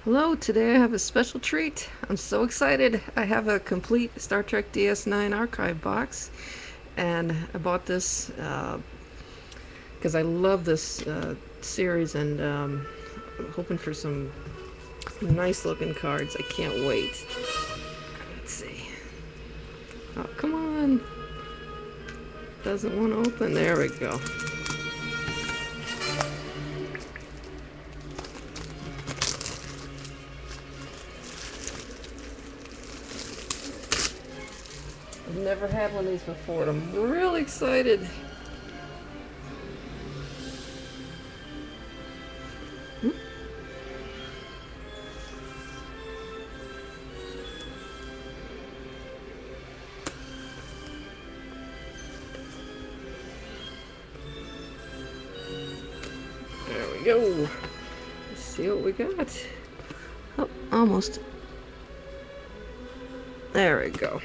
Hello, today I have a special treat. I'm so excited. I have a complete Star Trek DS9 archive box, and I bought this because I love this series and hoping for some nice looking cards. I can't wait. Let's see. Oh, come on. Doesn't want to open. There we go. I've never had one of these before, and I'm really excited. Hmm? There we go. Let's see what we got. Oh, almost. There we go.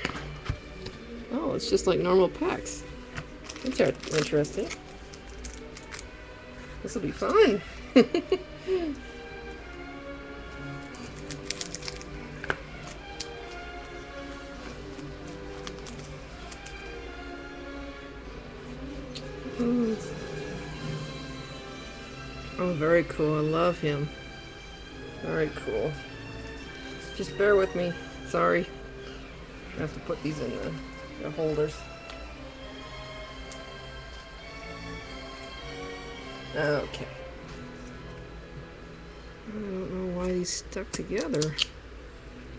Oh, it's just like normal packs. That's interesting. This will be fun. Oh, very cool. I love him. Very cool. Just bear with me. Sorry. I have to put these in the holders. Okay. I don't know why these stuck together.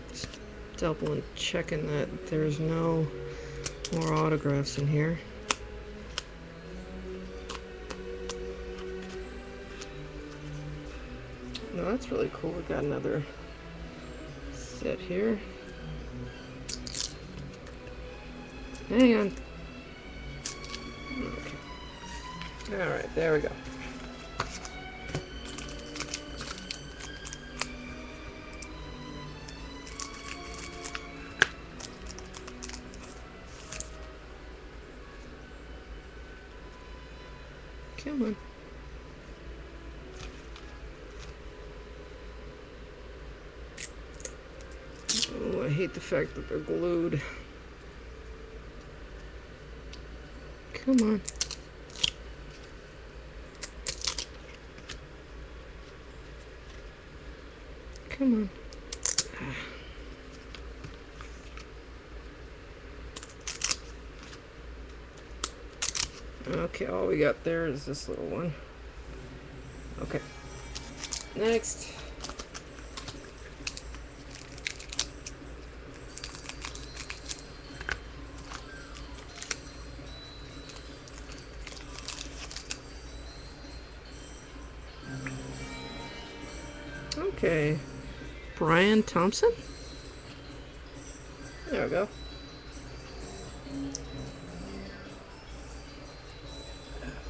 Just double checking that there's no more autographs in here. No, that's really cool. We got another set here. Hang on. Okay. Alright, there we go. Come on. Oh, I hate the fact that they're glued. Come on. Come on. Okay, all we got there is this little one. Okay. Next. Okay. Brian Thompson? There we go.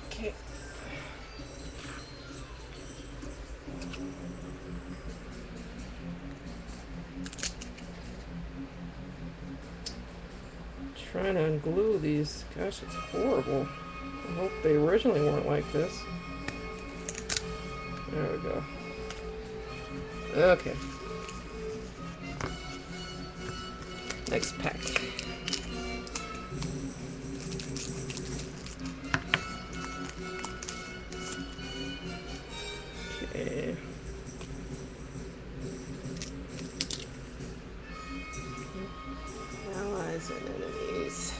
Okay. Trying to unglue these. Gosh, it's horrible. I hope they originally weren't like this. There we go. Okay. Next pack. Okay. Allies and enemies.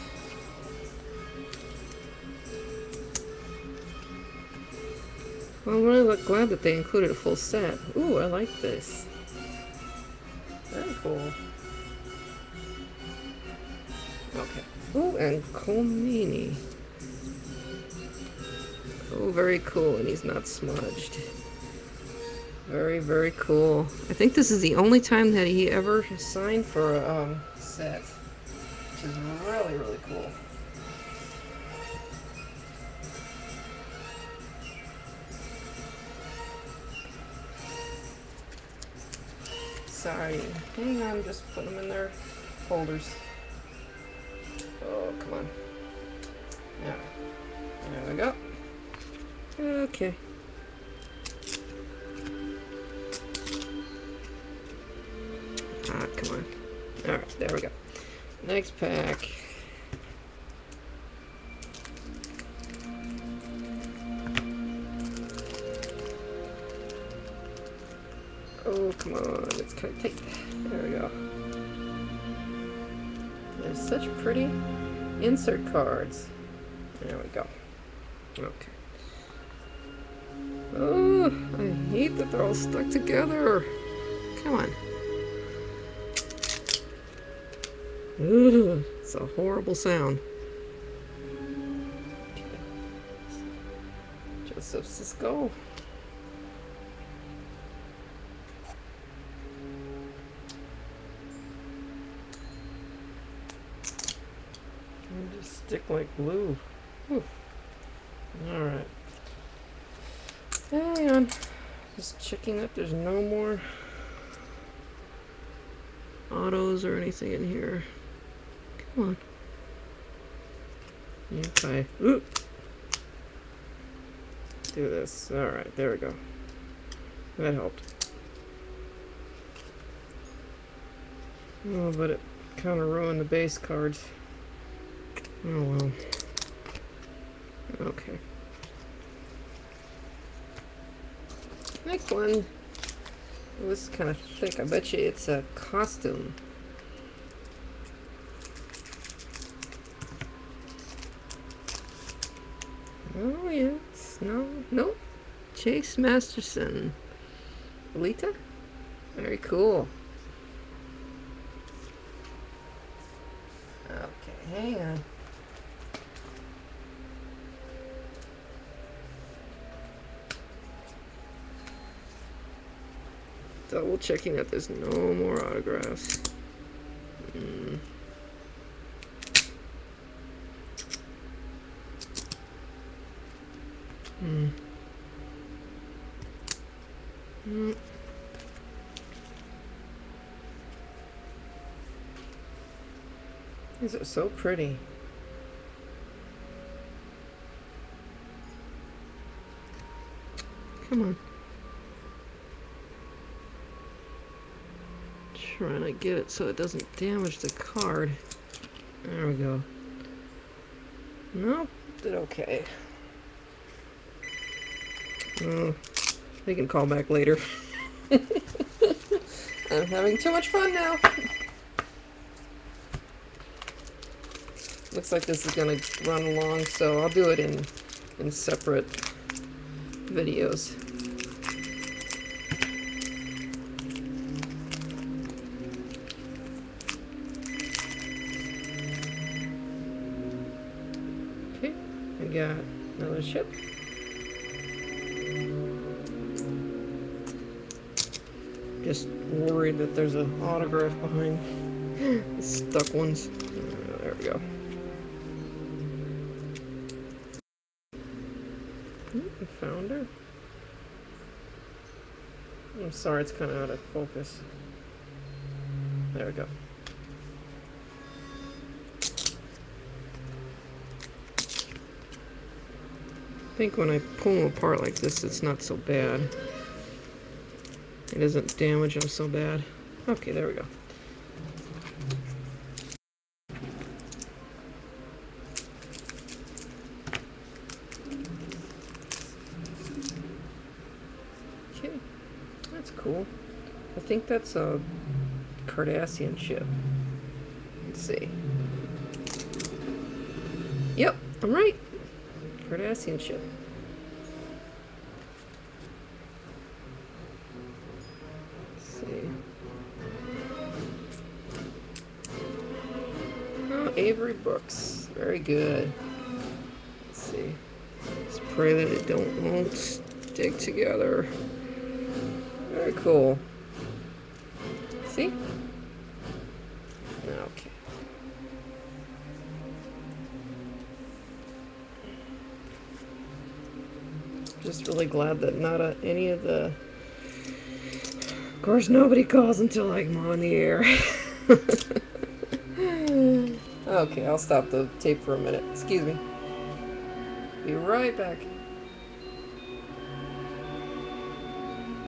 Well, I'm really glad that they included a full set. Ooh, I like this. Very cool. Okay. Ooh, and Komini. Oh, very cool, and he's not smudged. Very, very cool. I think this is the only time that he ever signed for a set, which is really, really cool. Sorry. Hang on, just putting them in their holders. Oh, come on. Yeah. There we go. Okay. Ah, come on. Alright, there we go. Next pack. Oh, come on. It's kind of tight. There we go. There's such pretty insert cards. There we go. Okay. Oh, I hate that they're all stuck together. Come on. Ugh, it's a horrible sound. Joseph Cisco. And just stick like glue. Alright. Hang on. Just checking that there's no more autos or anything in here. Come on. If I do this. Alright, there we go. That helped. Oh, but it kind of ruined the base cards. Oh well. Okay. Next one. Oh, this is kind of thick. I bet you it's a costume. Oh yes. No. Chase Masterson. Alita? Very cool. Okay, hang on. Double checking that there's no more autographs. These are so pretty. Come on. Trying to get it so it doesn't damage the card. There we go. Nope, did okay. They can call back later. I'm having too much fun now. Looks like this is gonna run long, so I'll do it in separate videos. Okay, I got another ship. Just worried that there's an autograph behind the stuck ones. There we go. I found her. I'm sorry, it's kind of out of focus. There we go. I think when I pull them apart like this, it's not so bad. It doesn't damage them so bad. Okay, there we go. Okay, that's cool. I think that's a Cardassian ship. Let's see. Yep, I'm right. Cardassian ship. Avery Brooks. Very good. Let's see. Let's pray that it won't stick together. Very cool. See? Okay. Just really glad that not any of the... Of course, nobody calls until I'm on the air. Okay, I'll stop the tape for a minute. Excuse me. Be right back.